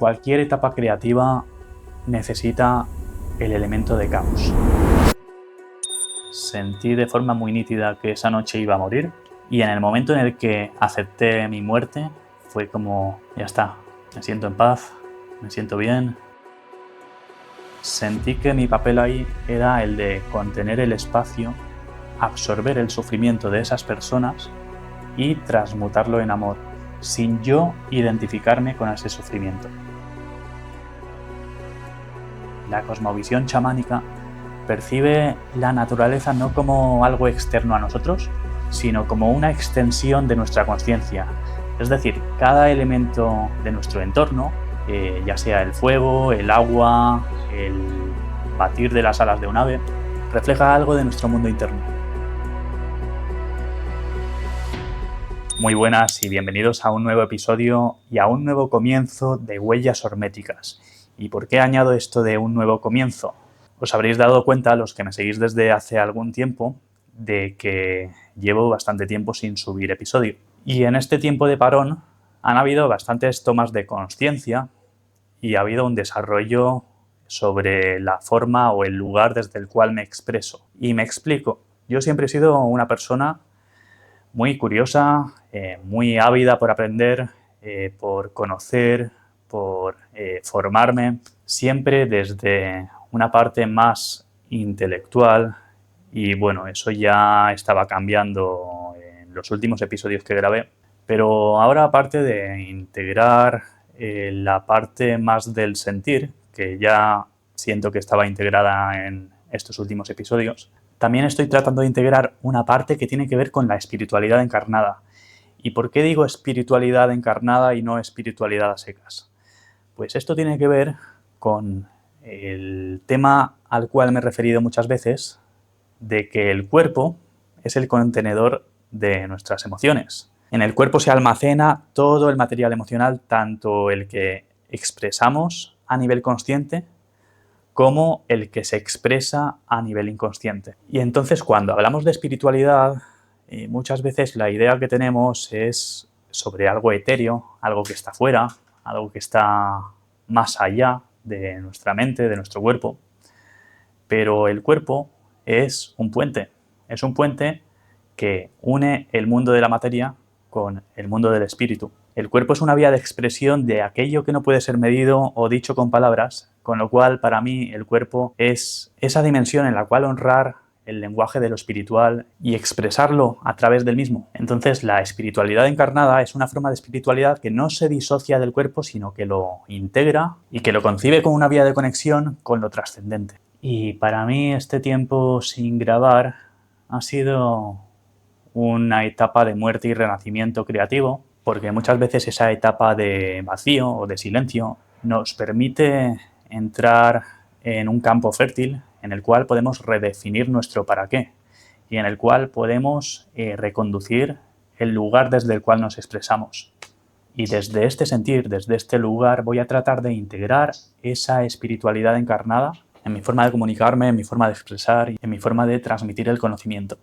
Cualquier etapa creativa necesita el elemento de caos. Sentí de forma muy nítida que esa noche iba a morir y en el momento en el que acepté mi muerte fue como, ya está, me siento en paz, me siento bien. Sentí que mi papel ahí era el de contener el espacio, absorber el sufrimiento de esas personas y transmutarlo en amor, sin yo identificarme con ese sufrimiento. La cosmovisión chamánica percibe la naturaleza no como algo externo a nosotros, sino como una extensión de nuestra conciencia. Es decir, cada elemento de nuestro entorno, ya sea el fuego, el agua, el batir de las alas de un ave, refleja algo de nuestro mundo interno. Muy buenas y bienvenidos a un nuevo episodio y a un nuevo comienzo de Huellas Horméticas. ¿Y por qué añado esto de un nuevo comienzo? Os habréis dado cuenta, los que me seguís desde hace algún tiempo, de que llevo bastante tiempo sin subir episodio. Y en este tiempo de parón han habido bastantes tomas de conciencia y ha habido un desarrollo sobre la forma o el lugar desde el cual me expreso. Y me explico. Yo siempre he sido una persona muy curiosa, muy ávida por aprender, por conocer, por formarme, siempre desde una parte más intelectual y bueno, eso ya estaba cambiando en los últimos episodios que grabé, pero ahora aparte de integrar la parte más del sentir, que ya siento que estaba integrada en estos últimos episodios, también estoy tratando de integrar una parte que tiene que ver con la espiritualidad encarnada. ¿Y por qué digo espiritualidad encarnada y no espiritualidad a secas? Pues esto tiene que ver con el tema al cual me he referido muchas veces, de que el cuerpo es el contenedor de nuestras emociones. En el cuerpo se almacena todo el material emocional, tanto el que expresamos a nivel consciente como el que se expresa a nivel inconsciente. Y entonces cuando hablamos de espiritualidad, muchas veces la idea que tenemos es sobre algo etéreo, algo que está fuera, algo que está más allá de nuestra mente, de nuestro cuerpo. Pero el cuerpo es un puente que une el mundo de la materia con el mundo del espíritu. El cuerpo es una vía de expresión de aquello que no puede ser medido o dicho con palabras, con lo cual para mí el cuerpo es esa dimensión en la cual honrar el lenguaje de lo espiritual y expresarlo a través del mismo. Entonces la espiritualidad encarnada es una forma de espiritualidad que no se disocia del cuerpo, sino que lo integra y que lo concibe como una vía de conexión con lo trascendente. Y para mí este tiempo sin grabar ha sido una etapa de muerte y renacimiento creativo, porque muchas veces esa etapa de vacío o de silencio nos permite entrar en un campo fértil en el cual podemos redefinir nuestro para qué y en el cual podemos reconducir el lugar desde el cual nos expresamos. Y desde este sentir, desde este lugar, voy a tratar de integrar esa espiritualidad encarnada en mi forma de comunicarme, en mi forma de expresar y en mi forma de transmitir el conocimiento.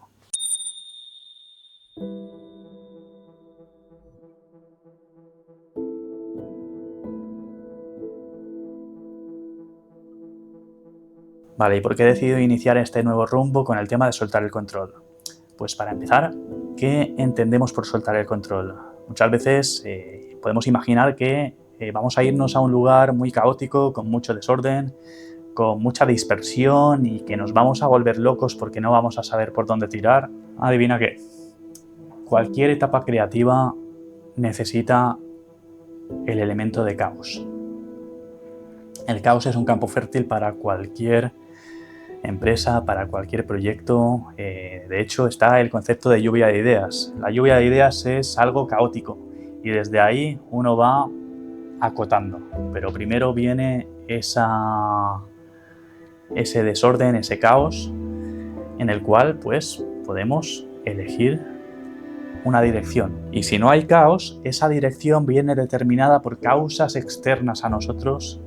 Vale, ¿y por qué he decidido iniciar este nuevo rumbo con el tema de soltar el control? Pues para empezar, ¿qué entendemos por soltar el control? Muchas veces podemos imaginar que vamos a irnos a un lugar muy caótico, con mucho desorden, con mucha dispersión y que nos vamos a volver locos porque no vamos a saber por dónde tirar. Adivina qué. Cualquier etapa creativa necesita el elemento de caos. El caos es un campo fértil para cualquier empresa, para cualquier proyecto. De hecho, está el concepto de lluvia de ideas. La lluvia de ideas es algo caótico y desde ahí uno va acotando. Pero primero viene ese desorden, ese caos, en el cual pues podemos elegir una dirección. Y si no hay caos, esa dirección viene determinada por causas externas a nosotros,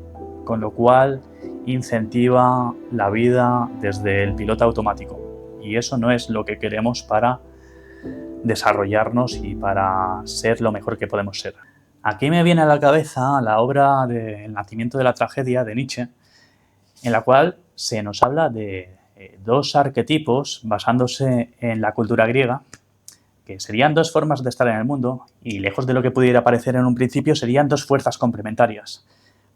con lo cual incentiva la vida desde el piloto automático. Y eso no es lo que queremos para desarrollarnos y para ser lo mejor que podemos ser. Aquí me viene a la cabeza la obra de El nacimiento de la tragedia de Nietzsche, en la cual se nos habla de dos arquetipos basándose en la cultura griega, que serían dos formas de estar en el mundo y, lejos de lo que pudiera parecer en un principio, serían dos fuerzas complementarias.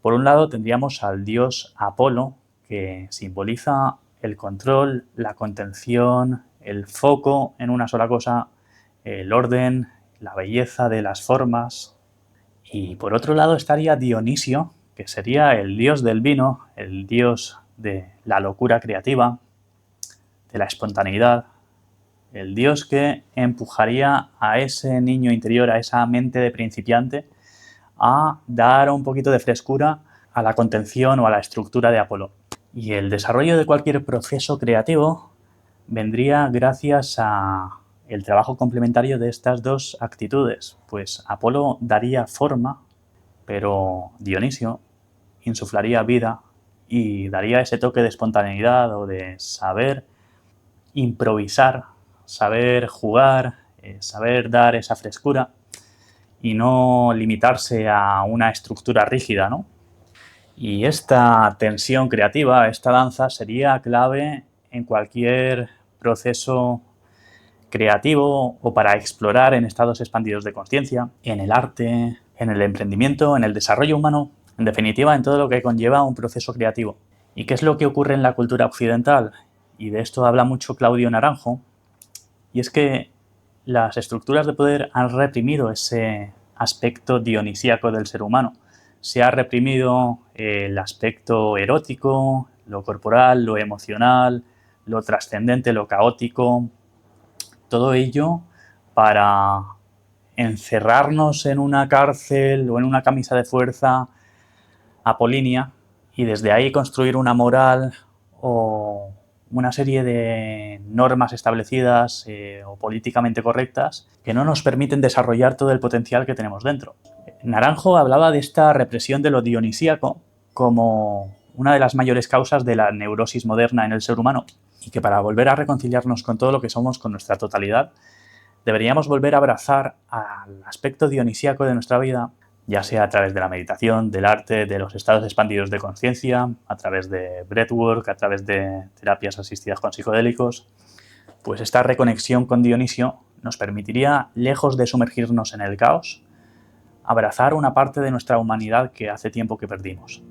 Por un lado tendríamos al dios Apolo, que simboliza el control, la contención, el foco en una sola cosa, el orden, la belleza de las formas. Y por otro lado estaría Dionisio, que sería el dios del vino, el dios de la locura creativa, de la espontaneidad, el dios que empujaría a ese niño interior, a esa mente de principiante, a dar un poquito de frescura a la contención o a la estructura de Apolo. Y el desarrollo de cualquier proceso creativo vendría gracias a el trabajo complementario de estas dos actitudes, pues Apolo daría forma, pero Dionisio insuflaría vida y daría ese toque de espontaneidad o de saber improvisar, saber jugar, saber dar esa frescura y no limitarse a una estructura rígida, ¿no? Y esta tensión creativa, esta danza, sería clave en cualquier proceso creativo o para explorar en estados expandidos de conciencia, en el arte, en el emprendimiento, en el desarrollo humano, en definitiva, en todo lo que conlleva un proceso creativo. ¿Y qué es lo que ocurre en la cultura occidental? Y de esto habla mucho Claudio Naranjo, y es que las estructuras de poder han reprimido ese aspecto dionisíaco del ser humano. Se ha reprimido el aspecto erótico, lo corporal, lo emocional, lo trascendente, lo caótico, todo ello para encerrarnos en una cárcel o en una camisa de fuerza apolínea y desde ahí construir una moral o una serie de normas establecidas o políticamente correctas que no nos permiten desarrollar todo el potencial que tenemos dentro. Naranjo hablaba de esta represión de lo dionisíaco como una de las mayores causas de la neurosis moderna en el ser humano y que para volver a reconciliarnos con todo lo que somos, con nuestra totalidad, deberíamos volver a abrazar al aspecto dionisíaco de nuestra vida, ya sea a través de la meditación, del arte, de los estados expandidos de conciencia, a través de breathwork, a través de terapias asistidas con psicodélicos. Pues esta reconexión con Dionisio nos permitiría, lejos de sumergirnos en el caos, abrazar una parte de nuestra humanidad que hace tiempo que perdimos.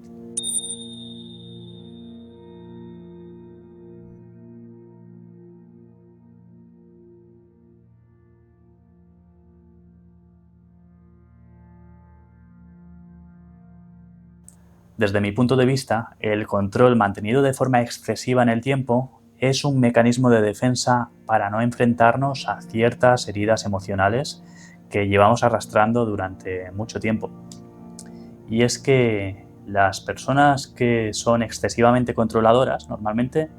Desde mi punto de vista, el control mantenido de forma excesiva en el tiempo es un mecanismo de defensa para no enfrentarnos a ciertas heridas emocionales que llevamos arrastrando durante mucho tiempo. Y es que las personas que son excesivamente controladoras normalmente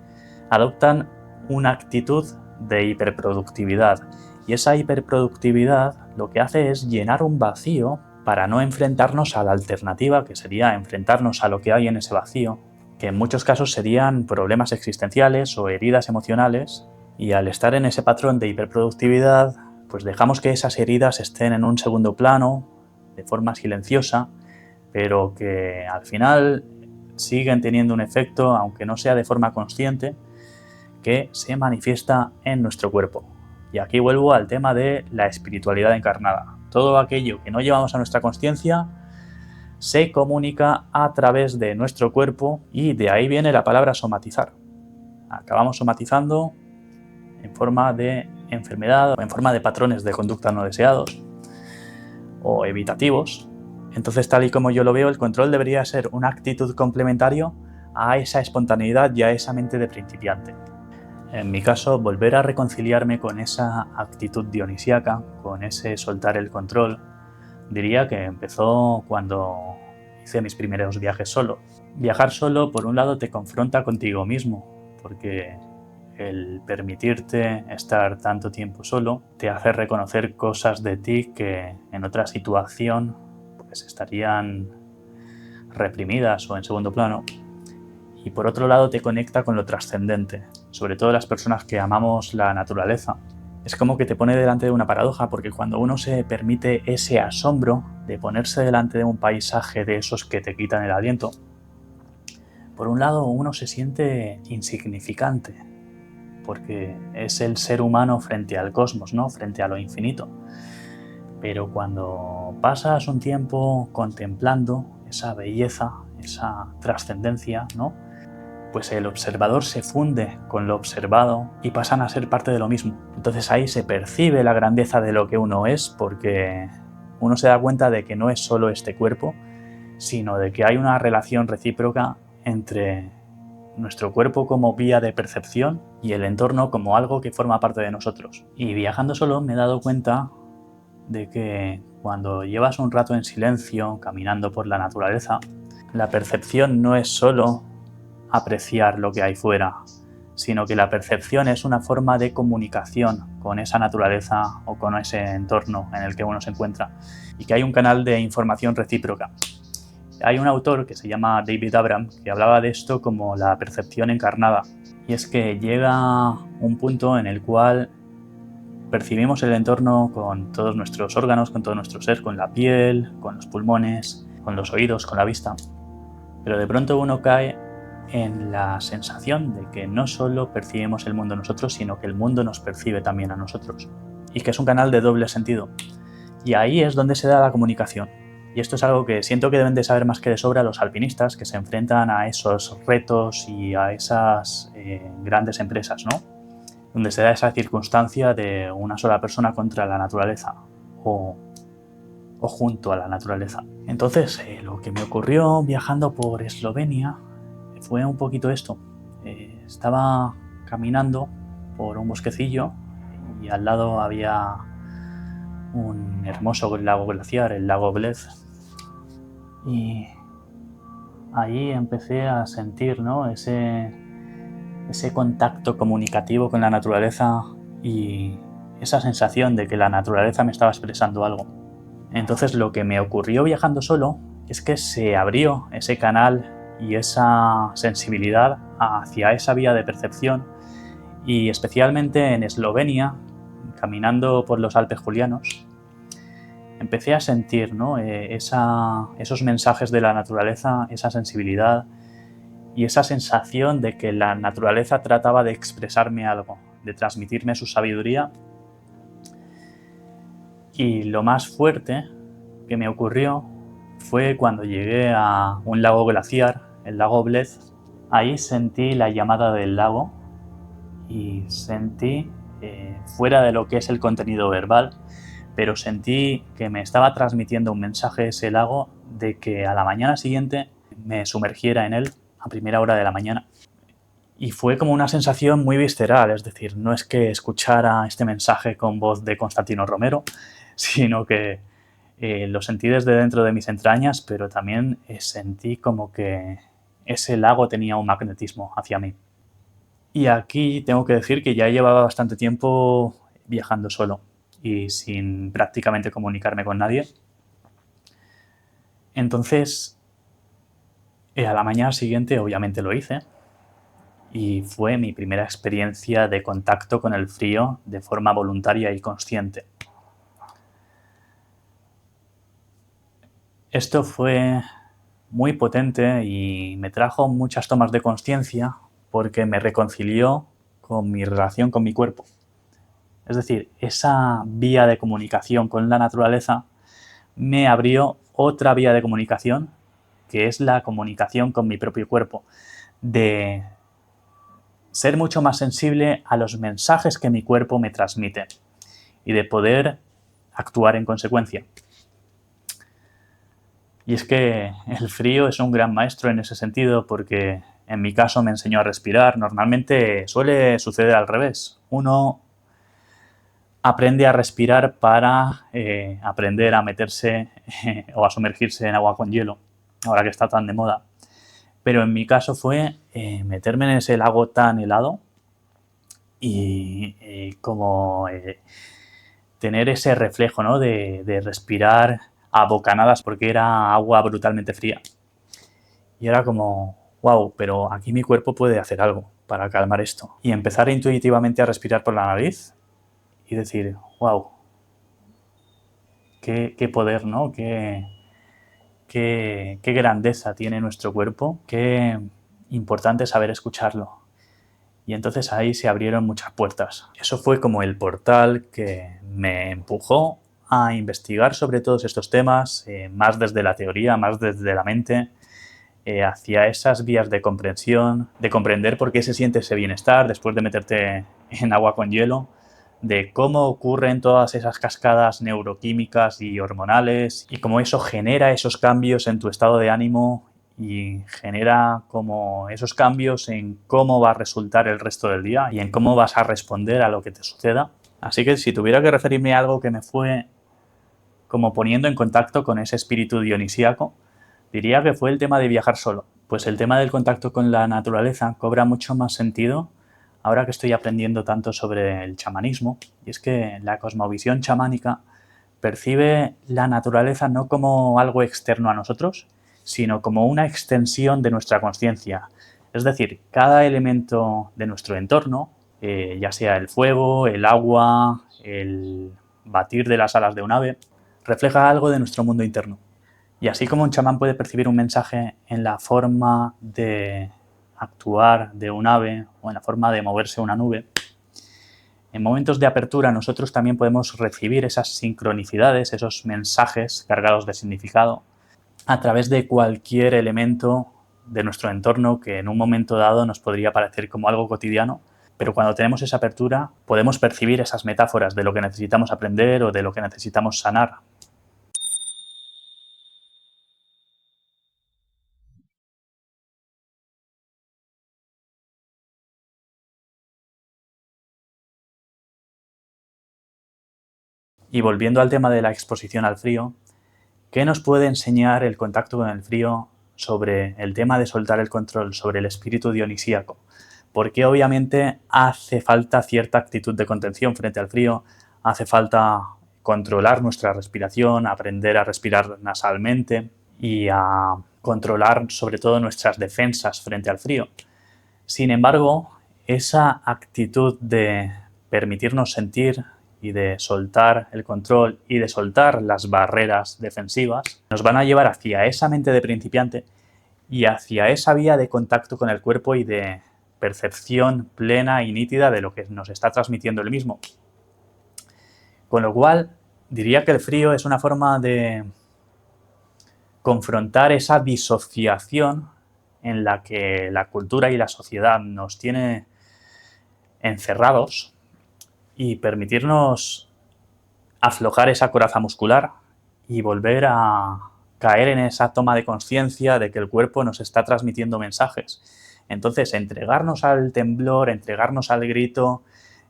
adoptan una actitud de hiperproductividad. Y esa hiperproductividad lo que hace es llenar un vacío para no enfrentarnos a la alternativa, que sería enfrentarnos a lo que hay en ese vacío, que en muchos casos serían problemas existenciales o heridas emocionales, y al estar en ese patrón de hiperproductividad, pues dejamos que esas heridas estén en un segundo plano, de forma silenciosa, pero que al final siguen teniendo un efecto, aunque no sea de forma consciente, que se manifiesta en nuestro cuerpo. Y aquí vuelvo al tema de la espiritualidad encarnada. Todo aquello que no llevamos a nuestra consciencia se comunica a través de nuestro cuerpo y de ahí viene la palabra somatizar. Acabamos somatizando en forma de enfermedad o en forma de patrones de conducta no deseados o evitativos. Entonces, tal y como yo lo veo, el control debería ser una actitud complementaria a esa espontaneidad y a esa mente de principiante. En mi caso, volver a reconciliarme con esa actitud dionisíaca, con ese soltar el control, diría que empezó cuando hice mis primeros viajes solo. Viajar solo, por un lado, te confronta contigo mismo, porque el permitirte estar tanto tiempo solo te hace reconocer cosas de ti que en otra situación pues estarían reprimidas o en segundo plano. Y por otro lado te conecta con lo trascendente, sobre todo las personas que amamos la naturaleza. Es como que te pone delante de una paradoja, porque cuando uno se permite ese asombro de ponerse delante de un paisaje de esos que te quitan el aliento, por un lado uno se siente insignificante, porque es el ser humano frente al cosmos, ¿no? Frente a lo infinito. Pero cuando pasas un tiempo contemplando esa belleza, esa trascendencia, ¿no? Pues el observador se funde con lo observado y pasan a ser parte de lo mismo. Entonces ahí se percibe la grandeza de lo que uno es, porque uno se da cuenta de que no es solo este cuerpo, sino de que hay una relación recíproca entre nuestro cuerpo como vía de percepción y el entorno como algo que forma parte de nosotros. Y viajando solo me he dado cuenta de que cuando llevas un rato en silencio, caminando por la naturaleza, la percepción no es solo apreciar lo que hay fuera, sino que la percepción es una forma de comunicación con esa naturaleza o con ese entorno en el que uno se encuentra, y que hay un canal de información recíproca. Hay un autor que se llama David Abram que hablaba de esto como la percepción encarnada, y es que llega un punto en el cual percibimos el entorno con todos nuestros órganos, con todo nuestro ser, con la piel, con los pulmones, con los oídos, con la vista, pero de pronto uno cae en la sensación de que no solo percibimos el mundo nosotros, sino que el mundo nos percibe también a nosotros, y que es un canal de doble sentido. Y ahí es donde se da la comunicación. Y esto es algo que siento que deben de saber más que de sobra los alpinistas que se enfrentan a esos retos y a esas grandes empresas, ¿no? Donde se da esa circunstancia de una sola persona contra la naturaleza o junto a la naturaleza. Entonces, lo que me ocurrió viajando por Eslovenia fue un poquito esto. Estaba caminando por un bosquecillo y al lado había un hermoso lago glaciar, el lago Bled, y ahí empecé a sentir, ¿no? ese contacto comunicativo con la naturaleza y esa sensación de que la naturaleza me estaba expresando algo. Entonces lo que me ocurrió viajando solo es que se abrió ese canal y esa sensibilidad hacia esa vía de percepción, y especialmente en Eslovenia, caminando por los Alpes Julianos, empecé a sentir, ¿no? esos mensajes de la naturaleza, esa sensibilidad y esa sensación de que la naturaleza trataba de expresarme algo, de transmitirme su sabiduría. Y lo más fuerte que me ocurrió fue cuando llegué a un lago glaciar, el lago Bled. Ahí sentí la llamada del lago y sentí, fuera de lo que es el contenido verbal, pero sentí que me estaba transmitiendo un mensaje ese lago de que a la mañana siguiente me sumergiera en él a primera hora de la mañana. Y fue como una sensación muy visceral, es decir, no es que escuchara este mensaje con voz de Constantino Romero, sino que lo sentí desde dentro de mis entrañas, pero también sentí como que ese lago tenía un magnetismo hacia mí. Y aquí tengo que decir que ya llevaba bastante tiempo viajando solo y sin prácticamente comunicarme con nadie. Entonces, a la mañana siguiente obviamente lo hice y fue mi primera experiencia de contacto con el frío de forma voluntaria y consciente. Esto fue muy potente y me trajo muchas tomas de conciencia porque me reconcilió con mi relación con mi cuerpo. Es decir, esa vía de comunicación con la naturaleza me abrió otra vía de comunicación, que es la comunicación con mi propio cuerpo, de ser mucho más sensible a los mensajes que mi cuerpo me transmite y de poder actuar en consecuencia. Y es que el frío es un gran maestro en ese sentido, porque en mi caso me enseñó a respirar. Normalmente suele suceder al revés. Uno aprende a respirar para aprender a meterse o a sumergirse en agua con hielo, ahora que está tan de moda. Pero en mi caso fue meterme en ese lago tan helado y como tener ese reflejo, ¿no? de respirar a bocanadas porque era agua brutalmente fría. Y era como, wow, pero aquí mi cuerpo puede hacer algo para calmar esto. Y empezar intuitivamente a respirar por la nariz y decir, wow, qué poder, ¿no? Qué grandeza tiene nuestro cuerpo, qué importante saber escucharlo. Y entonces ahí se abrieron muchas puertas. Eso fue como el portal que me empujó a investigar sobre todos estos temas, más desde la teoría, más desde la mente, hacia esas vías de comprensión, de comprender por qué se siente ese bienestar después de meterte en agua con hielo, de cómo ocurren todas esas cascadas neuroquímicas y hormonales y cómo eso genera esos cambios en tu estado de ánimo y genera como esos cambios en cómo va a resultar el resto del día y en cómo vas a responder a lo que te suceda. Así que si tuviera que referirme a algo que me fue como poniendo en contacto con ese espíritu dionisíaco, diría que fue el tema de viajar solo. Pues el tema del contacto con la naturaleza cobra mucho más sentido ahora que estoy aprendiendo tanto sobre el chamanismo. Y es que la cosmovisión chamánica percibe la naturaleza no como algo externo a nosotros, sino como una extensión de nuestra conciencia. Es decir, cada elemento de nuestro entorno, ya sea el fuego, el agua, el batir de las alas de un ave, refleja algo de nuestro mundo interno. Y así como un chamán puede percibir un mensaje en la forma de actuar de un ave o en la forma de moverse una nube, en momentos de apertura nosotros también podemos recibir esas sincronicidades, esos mensajes cargados de significado a través de cualquier elemento de nuestro entorno que en un momento dado nos podría parecer como algo cotidiano, pero cuando tenemos esa apertura podemos percibir esas metáforas de lo que necesitamos aprender o de lo que necesitamos sanar. Y volviendo al tema de la exposición al frío, ¿qué nos puede enseñar el contacto con el frío sobre el tema de soltar el control, sobre el espíritu dionisíaco? Porque obviamente hace falta cierta actitud de contención frente al frío, hace falta controlar nuestra respiración, aprender a respirar nasalmente y a controlar sobre todo nuestras defensas frente al frío. Sin embargo, esa actitud de permitirnos sentir y de soltar el control y de soltar las barreras defensivas nos van a llevar hacia esa mente de principiante y hacia esa vía de contacto con el cuerpo y de percepción plena y nítida de lo que nos está transmitiendo el mismo. Con lo cual, diría que el frío es una forma de confrontar esa disociación en la que la cultura y la sociedad nos tiene encerrados y permitirnos aflojar esa coraza muscular y volver a caer en esa toma de conciencia de que el cuerpo nos está transmitiendo mensajes. Entonces, entregarnos al temblor, entregarnos al grito,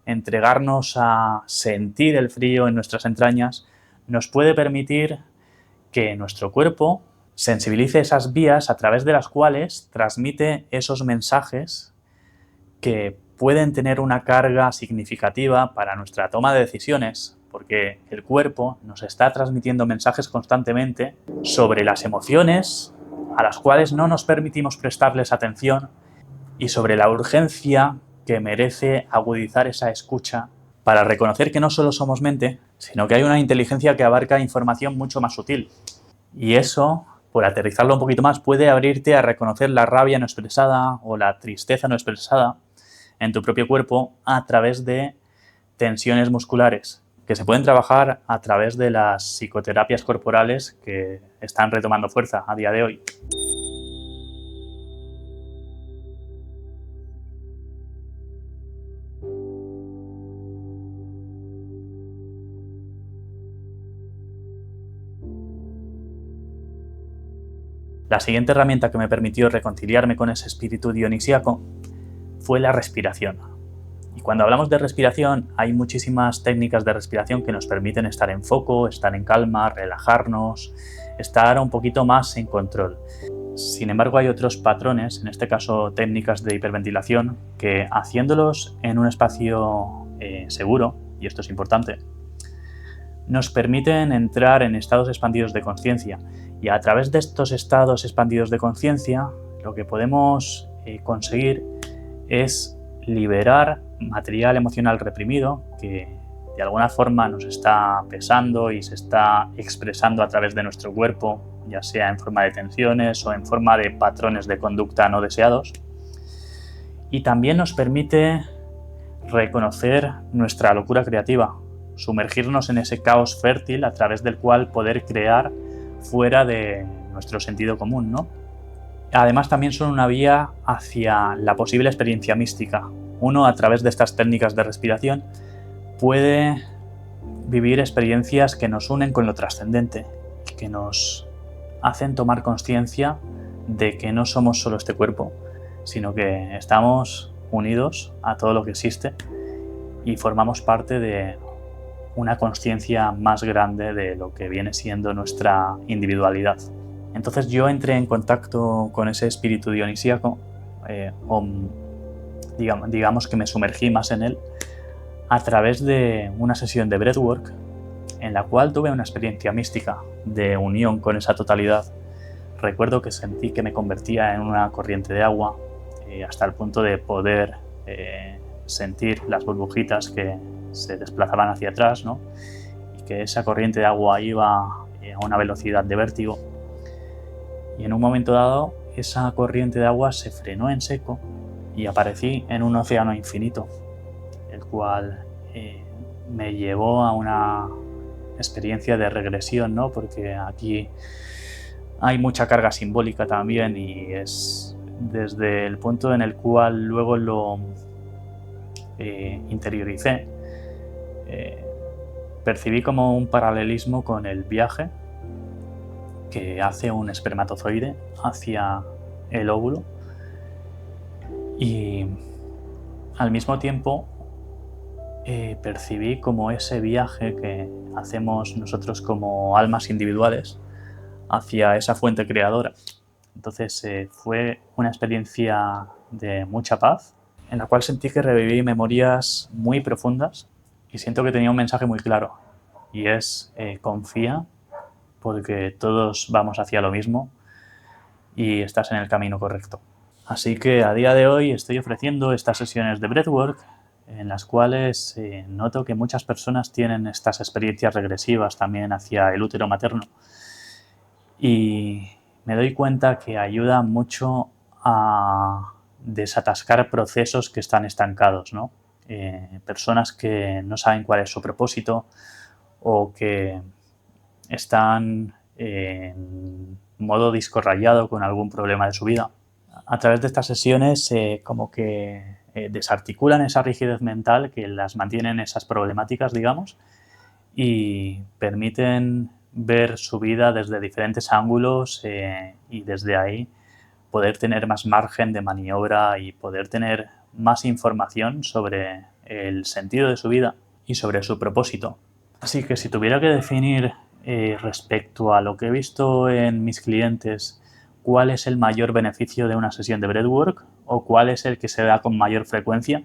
entregarnos a sentir el frío en nuestras entrañas, nos puede permitir que nuestro cuerpo sensibilice esas vías a través de las cuales transmite esos mensajes que pueden tener una carga significativa para nuestra toma de decisiones, porque el cuerpo nos está transmitiendo mensajes constantemente sobre las emociones a las cuales no nos permitimos prestarles atención y sobre la urgencia que merece agudizar esa escucha para reconocer que no solo somos mente, sino que hay una inteligencia que abarca información mucho más sutil. Y eso, por aterrizarlo un poquito más, puede abrirte a reconocer la rabia no expresada o la tristeza no expresada en tu propio cuerpo a través de tensiones musculares que se pueden trabajar a través de las psicoterapias corporales que están retomando fuerza a día de hoy. La siguiente herramienta que me permitió reconciliarme con ese espíritu dionisíaco fue la respiración. Y cuando hablamos de respiración, hay muchísimas técnicas de respiración que nos permiten estar en foco, estar en calma, relajarnos, estar un poquito más en control. Sin embargo, hay otros patrones, en este caso técnicas de hiperventilación, que haciéndolos en un espacio seguro, y esto es importante, nos permiten entrar en estados expandidos de conciencia. Y a través de estos estados expandidos de conciencia, lo que podemos conseguir es liberar material emocional reprimido que de alguna forma nos está pesando y se está expresando a través de nuestro cuerpo, ya sea en forma de tensiones o en forma de patrones de conducta no deseados. Y también nos permite reconocer nuestra locura creativa, sumergirnos en ese caos fértil a través del cual poder crear fuera de nuestro sentido común, ¿no? Además, también son una vía hacia la posible experiencia mística. Uno, a través de estas técnicas de respiración, puede vivir experiencias que nos unen con lo trascendente, que nos hacen tomar conciencia de que no somos solo este cuerpo, sino que estamos unidos a todo lo que existe y formamos parte de una conciencia más grande de lo que viene siendo nuestra individualidad. Entonces yo entré en contacto con ese espíritu dionisíaco, digamos que me sumergí más en él, a través de una sesión de breathwork en la cual tuve una experiencia mística de unión con esa totalidad. Recuerdo que sentí que me convertía en una corriente de agua hasta el punto de poder sentir las burbujitas que se desplazaban hacia atrás, ¿no? Y que esa corriente de agua iba a una velocidad de vértigo. Y en un momento dado, esa corriente de agua se frenó en seco y aparecí en un océano infinito, el cual me llevó a una experiencia de regresión, ¿no? Porque aquí hay mucha carga simbólica también y es desde el punto en el cual luego lo interioricé, percibí como un paralelismo con el viaje que hace un espermatozoide hacia el óvulo y al mismo tiempo percibí como ese viaje que hacemos nosotros como almas individuales hacia esa fuente creadora. Entonces fue una experiencia de mucha paz en la cual sentí que reviví memorias muy profundas y siento que tenía un mensaje muy claro y es confía porque todos vamos hacia lo mismo y estás en el camino correcto. Así que a día de hoy estoy ofreciendo estas sesiones de breathwork en las cuales noto que muchas personas tienen estas experiencias regresivas también hacia el útero materno y me doy cuenta que ayuda mucho a desatascar procesos que están estancados, ¿no? Personas que no saben cuál es su propósito o que están en modo disco rayado con algún problema de su vida. A través de estas sesiones como que desarticulan esa rigidez mental que las mantiene en esas problemáticas, digamos, y permiten ver su vida desde diferentes ángulos y desde ahí poder tener más margen de maniobra y poder tener más información sobre el sentido de su vida y sobre su propósito. Así que si tuviera que definir respecto a lo que he visto en mis clientes, cuál es el mayor beneficio de una sesión de breathwork o cuál es el que se da con mayor frecuencia,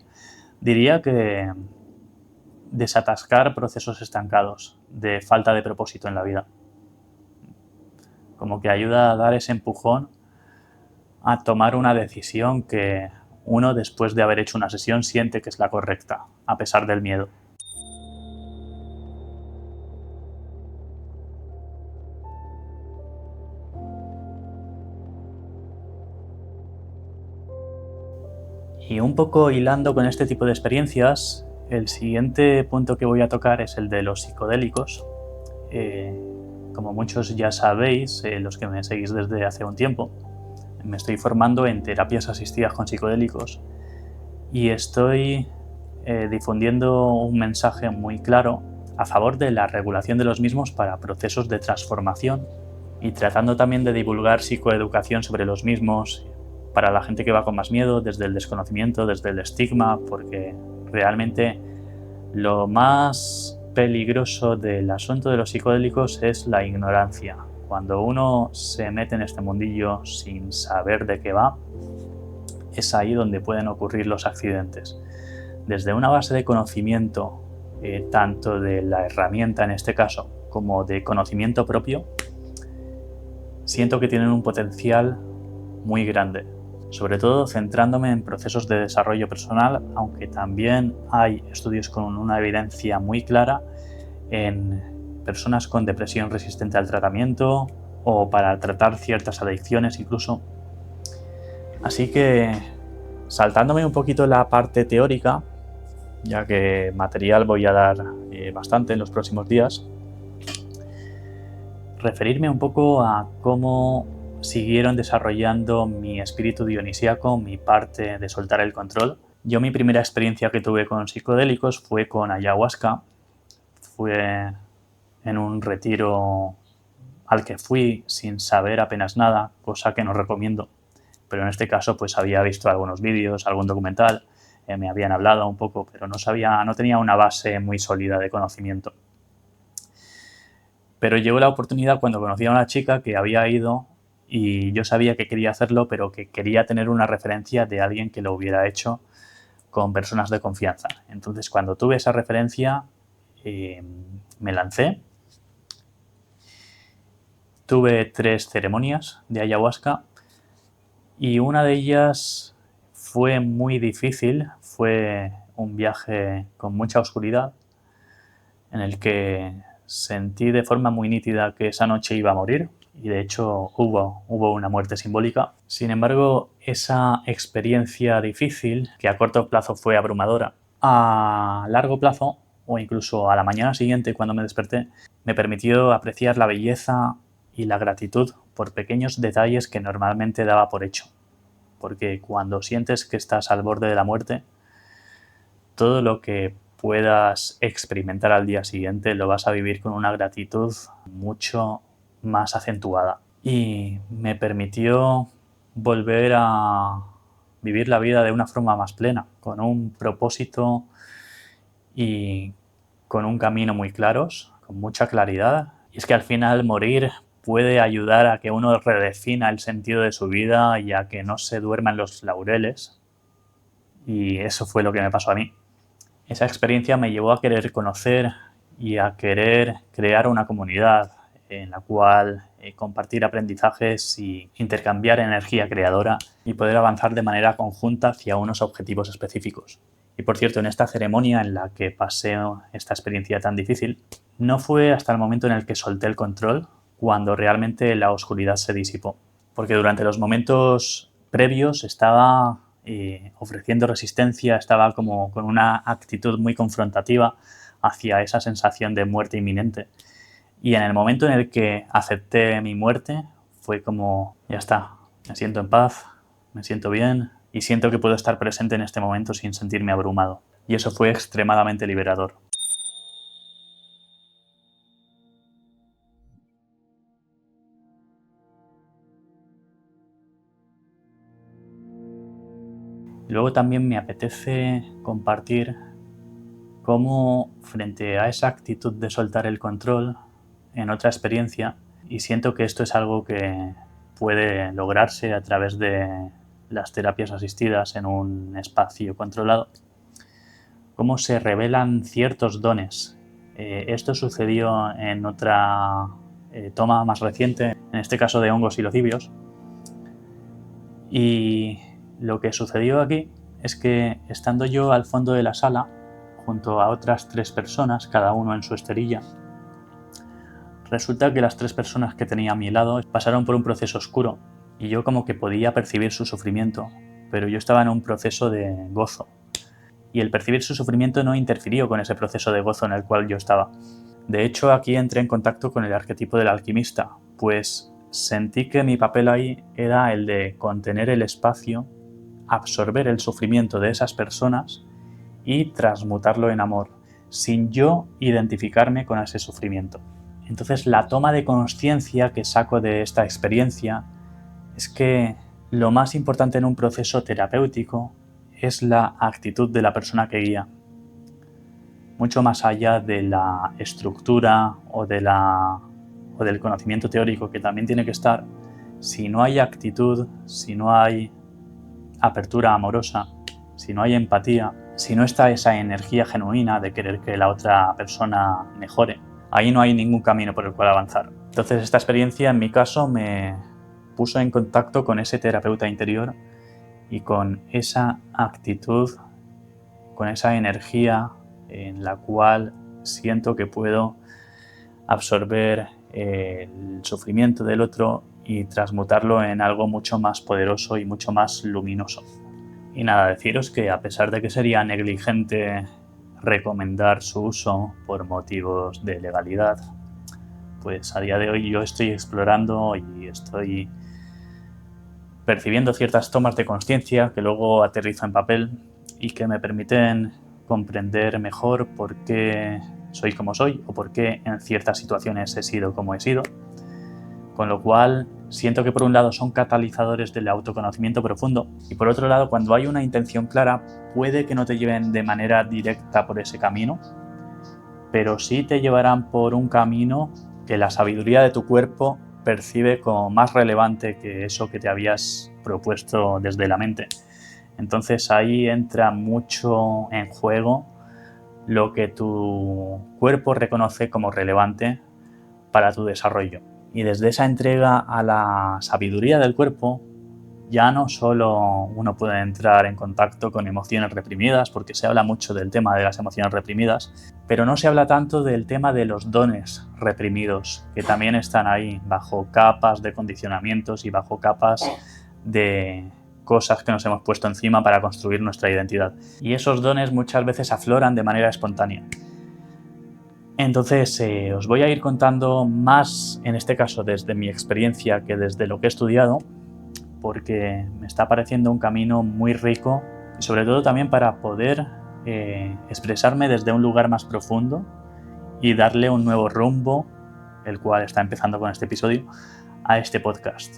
diría que desatascar procesos estancados de falta de propósito en la vida. Como que ayuda a dar ese empujón a tomar una decisión que uno, después de haber hecho una sesión, siente que es la correcta, a pesar del miedo. Y un poco hilando con este tipo de experiencias, el siguiente punto que voy a tocar es el de los psicodélicos. Como muchos ya sabéis, los que me seguís desde hace un tiempo, me estoy formando en terapias asistidas con psicodélicos y estoy difundiendo un mensaje muy claro a favor de la regulación de los mismos para procesos de transformación y tratando también de divulgar psicoeducación sobre los mismos para la gente que va con más miedo, desde el desconocimiento, desde el estigma, porque realmente lo más peligroso del asunto de los psicodélicos es la ignorancia. Cuando uno se mete en este mundillo sin saber de qué va, es ahí donde pueden ocurrir los accidentes. Desde una base de conocimiento, tanto de la herramienta en este caso, como de conocimiento propio, siento que tienen un potencial muy grande. sobre todo centrándome en procesos de desarrollo personal, aunque también hay estudios con una evidencia muy clara en personas con depresión resistente al tratamiento o para tratar ciertas adicciones incluso. Así que, saltándome un poquito la parte teórica, ya que material voy a dar bastante en los próximos días, referirme un poco a cómo siguieron desarrollando mi espíritu dionisíaco, mi parte de soltar el control. Yo mi primera experiencia que tuve con psicodélicos fue con ayahuasca. Fue en un retiro al que fui sin saber apenas nada, cosa que no recomiendo. Pero en este caso pues había visto algunos vídeos, algún documental, me habían hablado un poco, pero no tenía una base muy sólida de conocimiento. Pero llegó la oportunidad cuando conocí a una chica que había ido y yo sabía que quería hacerlo, pero que quería tener una referencia de alguien que lo hubiera hecho con personas de confianza. Entonces, cuando tuve esa referencia, me lancé. Tuve 3 ceremonias de ayahuasca y una de ellas fue muy difícil. Fue un viaje con mucha oscuridad en el que sentí de forma muy nítida que esa noche iba a morir y de hecho hubo una muerte simbólica. Sin embargo, esa experiencia difícil, que a corto plazo fue abrumadora, a largo plazo o incluso a la mañana siguiente cuando me desperté, me permitió apreciar la belleza y la gratitud por pequeños detalles que normalmente daba por hecho. Porque cuando sientes que estás al borde de la muerte, todo lo que puedas experimentar al día siguiente lo vas a vivir con una gratitud mucho más acentuada. Y me permitió volver a vivir la vida de una forma más plena, con un propósito y con un camino muy claros, con mucha claridad. Y es que al final morir puede ayudar a que uno redefina el sentido de su vida y a que no se duerma en los laureles. Y eso fue lo que me pasó a mí. Esa experiencia me llevó a querer conocer y a querer crear una comunidad en la cual compartir aprendizajes y intercambiar energía creadora y poder avanzar de manera conjunta hacia unos objetivos específicos. Y por cierto, en esta ceremonia en la que pasé esta experiencia tan difícil, no fue hasta el momento en el que solté el control cuando realmente la oscuridad se disipó. Porque durante los momentos previos estaba ofreciendo resistencia, estaba como con una actitud muy confrontativa hacia esa sensación de muerte inminente. Y en el momento en el que acepté mi muerte, fue como, ya está, me siento en paz, me siento bien y siento que puedo estar presente en este momento sin sentirme abrumado. Y eso fue extremadamente liberador. Luego también me apetece compartir cómo, frente a esa actitud de soltar el control, en otra experiencia, y siento que esto es algo que puede lograrse a través de las terapias asistidas en un espacio controlado, cómo se revelan ciertos dones. Esto sucedió en otra toma más reciente, en este caso de hongos silocibios, y lo que sucedió aquí es que estando yo al fondo de la sala, junto a otras 3 personas, cada uno en su esterilla, resulta que las 3 personas que tenía a mi lado pasaron por un proceso oscuro y yo como que podía percibir su sufrimiento, pero yo estaba en un proceso de gozo. Y el percibir su sufrimiento no interfirió con ese proceso de gozo en el cual yo estaba. De hecho, aquí entré en contacto con el arquetipo del alquimista, pues sentí que mi papel ahí era el de contener el espacio, absorber el sufrimiento de esas personas y transmutarlo en amor, sin yo identificarme con ese sufrimiento. Entonces, la toma de conciencia que saco de esta experiencia es que lo más importante en un proceso terapéutico es la actitud de la persona que guía. Mucho más allá de la estructura o del conocimiento teórico, que también tiene que estar, si no hay actitud, si no hay apertura amorosa, si no hay empatía, si no está esa energía genuina de querer que la otra persona mejore, ahí no hay ningún camino por el cual avanzar. Entonces esta experiencia en mi caso me puso en contacto con ese terapeuta interior y con esa actitud, con esa energía en la cual siento que puedo absorber el sufrimiento del otro y transmutarlo en algo mucho más poderoso y mucho más luminoso. Y nada, deciros que a pesar de que sería negligente recomendar su uso por motivos de legalidad, pues a día de hoy yo estoy explorando y estoy percibiendo ciertas tomas de conciencia que luego aterrizo en papel y que me permiten comprender mejor por qué soy como soy o por qué en ciertas situaciones he sido como he sido. Con lo cual siento que por un lado son catalizadores del autoconocimiento profundo y por otro lado, cuando hay una intención clara, puede que no te lleven de manera directa por ese camino, pero sí te llevarán por un camino que la sabiduría de tu cuerpo percibe como más relevante que eso que te habías propuesto desde la mente. Entonces ahí entra mucho en juego lo que tu cuerpo reconoce como relevante para tu desarrollo. Y desde esa entrega a la sabiduría del cuerpo, ya no solo uno puede entrar en contacto con emociones reprimidas, porque se habla mucho del tema de las emociones reprimidas, pero no se habla tanto del tema de los dones reprimidos, que también están ahí, bajo capas de condicionamientos y bajo capas de cosas que nos hemos puesto encima para construir nuestra identidad. Y esos dones muchas veces afloran de manera espontánea. Entonces os voy a ir contando más, en este caso desde mi experiencia que desde lo que he estudiado, porque me está pareciendo un camino muy rico y sobre todo también para poder expresarme desde un lugar más profundo y darle un nuevo rumbo, el cual está empezando con este episodio, a este podcast.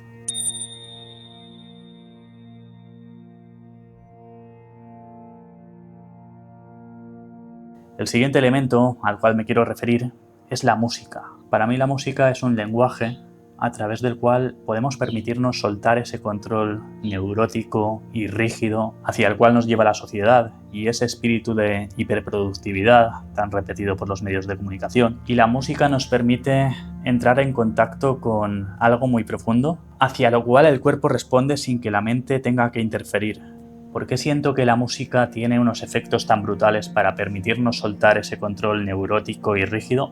El siguiente elemento al cual me quiero referir es la música. Para mí la música es un lenguaje a través del cual podemos permitirnos soltar ese control neurótico y rígido hacia el cual nos lleva la sociedad y ese espíritu de hiperproductividad tan repetido por los medios de comunicación. Y la música nos permite entrar en contacto con algo muy profundo, hacia lo cual el cuerpo responde sin que la mente tenga que interferir. ¿Por qué siento que la música tiene unos efectos tan brutales para permitirnos soltar ese control neurótico y rígido?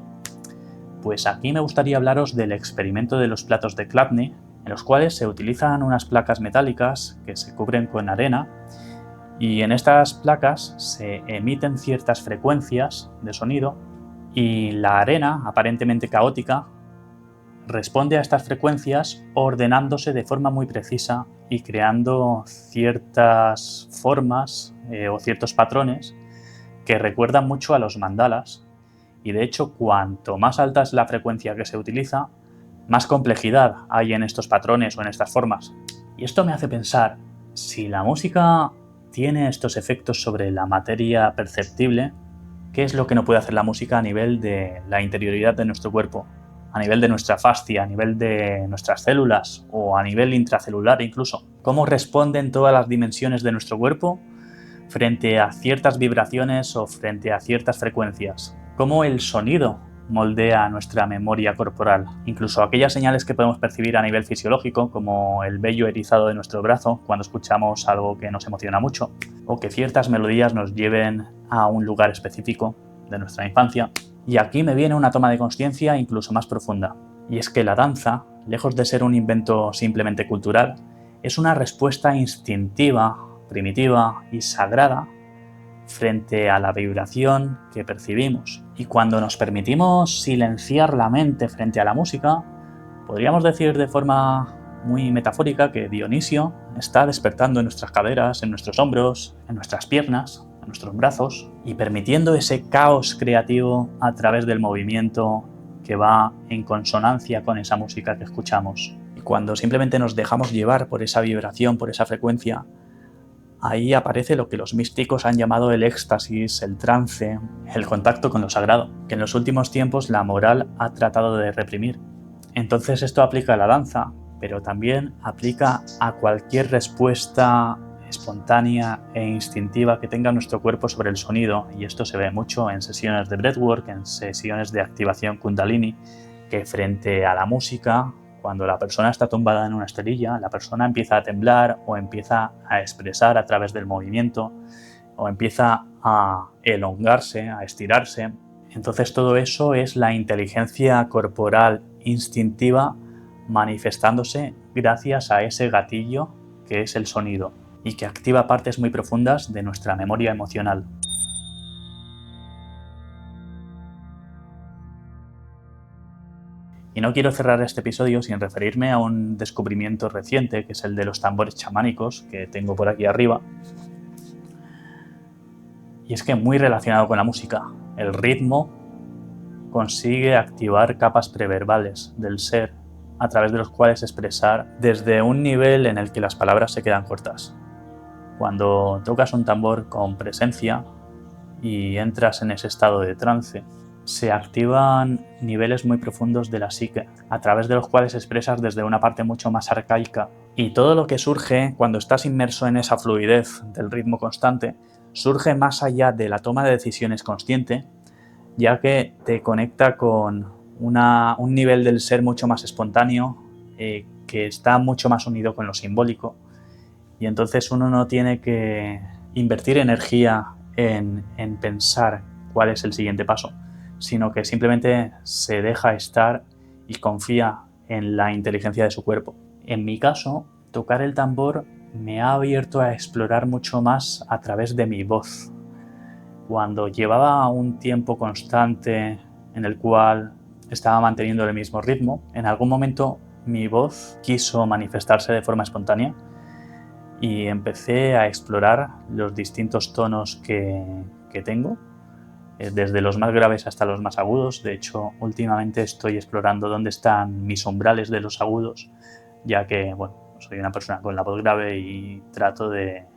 Pues aquí me gustaría hablaros del experimento de los platos de Chladni, en los cuales se utilizan unas placas metálicas que se cubren con arena y en estas placas se emiten ciertas frecuencias de sonido y la arena, aparentemente caótica, responde a estas frecuencias ordenándose de forma muy precisa y creando ciertas formas o ciertos patrones que recuerdan mucho a los mandalas. Y de hecho, cuanto más alta es la frecuencia que se utiliza, más complejidad hay en estos patrones o en estas formas. Y esto me hace pensar, si la música tiene estos efectos sobre la materia perceptible, ¿qué es lo que no puede hacer la música a nivel de la interioridad de nuestro cuerpo? A nivel de nuestra fascia, a nivel de nuestras células o a nivel intracelular incluso. ¿Cómo responden todas las dimensiones de nuestro cuerpo frente a ciertas vibraciones o frente a ciertas frecuencias? ¿Cómo el sonido moldea nuestra memoria corporal? Incluso aquellas señales que podemos percibir a nivel fisiológico, como el vello erizado de nuestro brazo cuando escuchamos algo que nos emociona mucho, o que ciertas melodías nos lleven a un lugar específico de nuestra infancia. Y aquí me viene una toma de conciencia incluso más profunda. Y es que la danza, lejos de ser un invento simplemente cultural, es una respuesta instintiva, primitiva y sagrada frente a la vibración que percibimos. Y cuando nos permitimos silenciar la mente frente a la música, podríamos decir de forma muy metafórica que Dionisio está despertando en nuestras caderas, en nuestros hombros, en nuestras piernas, en nuestros brazos y permitiendo ese caos creativo a través del movimiento que va en consonancia con esa música que escuchamos. Y cuando simplemente nos dejamos llevar por esa vibración, por esa frecuencia, ahí aparece lo que los místicos han llamado el éxtasis, el trance, el contacto con lo sagrado, que en los últimos tiempos la moral ha tratado de reprimir. Entonces esto aplica a la danza, pero también aplica a cualquier respuesta espontánea e instintiva que tenga nuestro cuerpo sobre el sonido, y esto se ve mucho en sesiones de breathwork, en sesiones de activación kundalini, que frente a la música Cuando la persona está tumbada en una esterilla, la persona empieza a temblar o empieza a expresar a través del movimiento o empieza a elongarse, a estirarse. Entonces todo eso es la inteligencia corporal instintiva manifestándose gracias a ese gatillo que es el sonido y que activa partes muy profundas de nuestra memoria emocional. Y no quiero cerrar este episodio sin referirme a un descubrimiento reciente, que es el de los tambores chamánicos, que tengo por aquí arriba. Y es que muy relacionado con la música, el ritmo consigue activar capas preverbales del ser a través de los cuales expresar desde un nivel en el que las palabras se quedan cortas. Cuando tocas un tambor con presencia y entras en ese estado de trance, se activan niveles muy profundos de la psique, a través de los cuales expresas desde una parte mucho más arcaica. Y todo lo que surge cuando estás inmerso en esa fluidez del ritmo constante, surge más allá de la toma de decisiones consciente, ya que te conecta con un nivel del ser mucho más espontáneo, que está mucho más unido con lo simbólico. Y entonces uno no tiene que invertir energía en pensar cuál es el siguiente paso, sino que simplemente se deja estar y confía en la inteligencia de su cuerpo. En mi caso, tocar el tambor me ha abierto a explorar mucho más a través de mi voz. Cuando llevaba un tiempo constante en el cual estaba manteniendo el mismo ritmo, en algún momento mi voz quiso manifestarse de forma espontánea y empecé a explorar los distintos tonos que tengo, desde los más graves hasta los más agudos. De hecho, últimamente estoy explorando dónde están mis umbrales de los agudos, ya que, bueno, soy una persona con la voz grave y trato de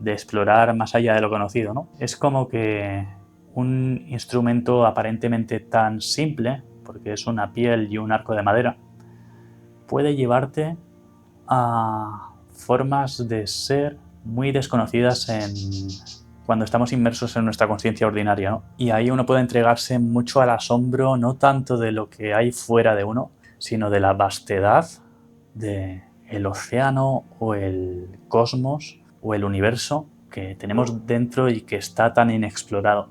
explorar más allá de lo conocido, ¿no? Es como que un instrumento aparentemente tan simple, porque es una piel y un arco de madera, puede llevarte a formas de ser muy desconocidas cuando estamos inmersos en nuestra conciencia ordinaria, ¿no? Y ahí uno puede entregarse mucho al asombro, no tanto de lo que hay fuera de uno, sino de la vastedad del océano o el cosmos o el universo que tenemos dentro y que está tan inexplorado.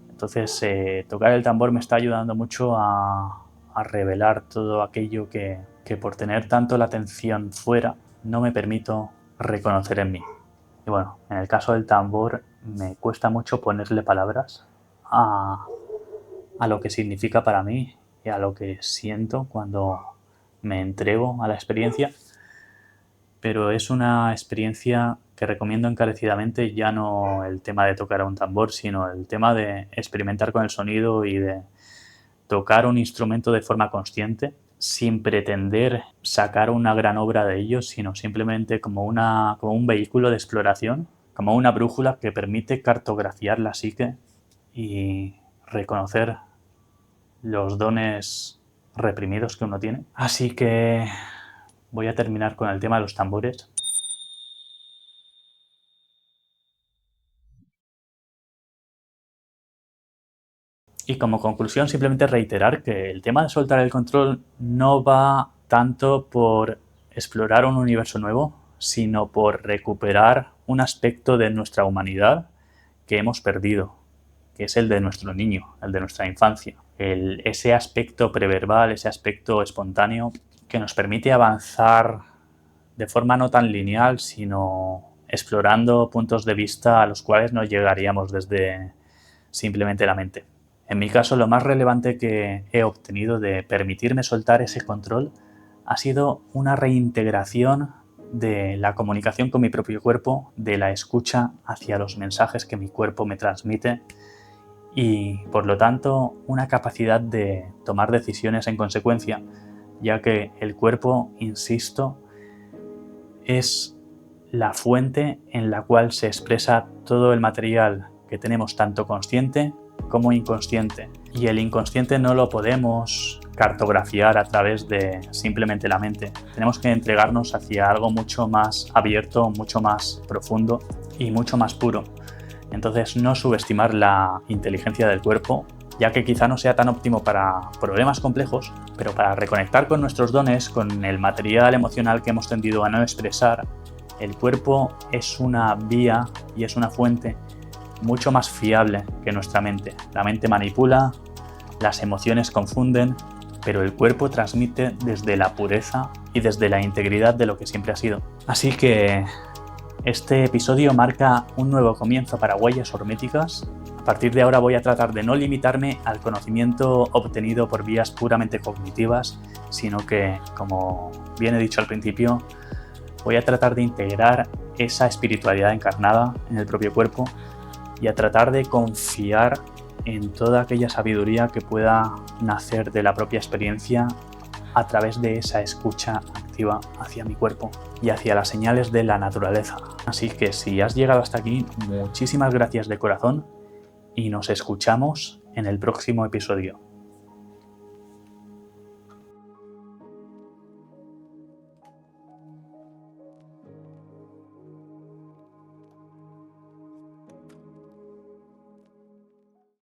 Entonces, tocar el tambor me está ayudando mucho a revelar todo aquello que por tener tanto la atención fuera no me permito reconocer en mí. Y bueno, en el caso del tambor me cuesta mucho ponerle palabras a lo que significa para mí y a lo que siento cuando me entrego a la experiencia, pero es una experiencia que recomiendo encarecidamente, ya no el tema de tocar a un tambor, sino el tema de experimentar con el sonido y de tocar un instrumento de forma consciente, sin pretender sacar una gran obra de ello, sino simplemente como un vehículo de exploración, como una brújula que permite cartografiar la psique y reconocer los dones reprimidos que uno tiene. Así que voy a terminar con el tema de los tambores. Y como conclusión, simplemente reiterar que el tema de soltar el control no va tanto por explorar un universo nuevo, sino por recuperar un aspecto de nuestra humanidad que hemos perdido, que es el de nuestro niño, el de nuestra infancia. Ese aspecto preverbal, ese aspecto espontáneo que nos permite avanzar de forma no tan lineal, sino explorando puntos de vista a los cuales no llegaríamos desde simplemente la mente. En mi caso, lo más relevante que he obtenido de permitirme soltar ese control ha sido una reintegración de la comunicación con mi propio cuerpo, de la escucha hacia los mensajes que mi cuerpo me transmite y, por lo tanto, una capacidad de tomar decisiones en consecuencia, ya que el cuerpo, insisto, es la fuente en la cual se expresa todo el material que tenemos, tanto consciente como inconsciente. Y el inconsciente no lo podemos cartografiar a través de simplemente la mente. Tenemos que entregarnos hacia algo mucho más abierto, mucho más profundo y mucho más puro. Entonces, no subestimar la inteligencia del cuerpo ya que quizá no sea tan óptimo para problemas complejos, pero para reconectar con nuestros dones, con el material emocional que hemos tendido a no expresar, el cuerpo es una vía y es una fuente mucho más fiable que nuestra mente. La mente manipula, las emociones confunden, pero el cuerpo transmite desde la pureza y desde la integridad de lo que siempre ha sido. Así que este episodio marca un nuevo comienzo para Huellas Horméticas. A partir de ahora voy a tratar de no limitarme al conocimiento obtenido por vías puramente cognitivas, sino que, como bien he dicho al principio, voy a tratar de integrar esa espiritualidad encarnada en el propio cuerpo y a tratar de confiar en toda aquella sabiduría que pueda nacer de la propia experiencia a través de esa escucha activa hacia mi cuerpo y hacia las señales de la naturaleza. Así que si has llegado hasta aquí, muchísimas gracias de corazón y nos escuchamos en el próximo episodio.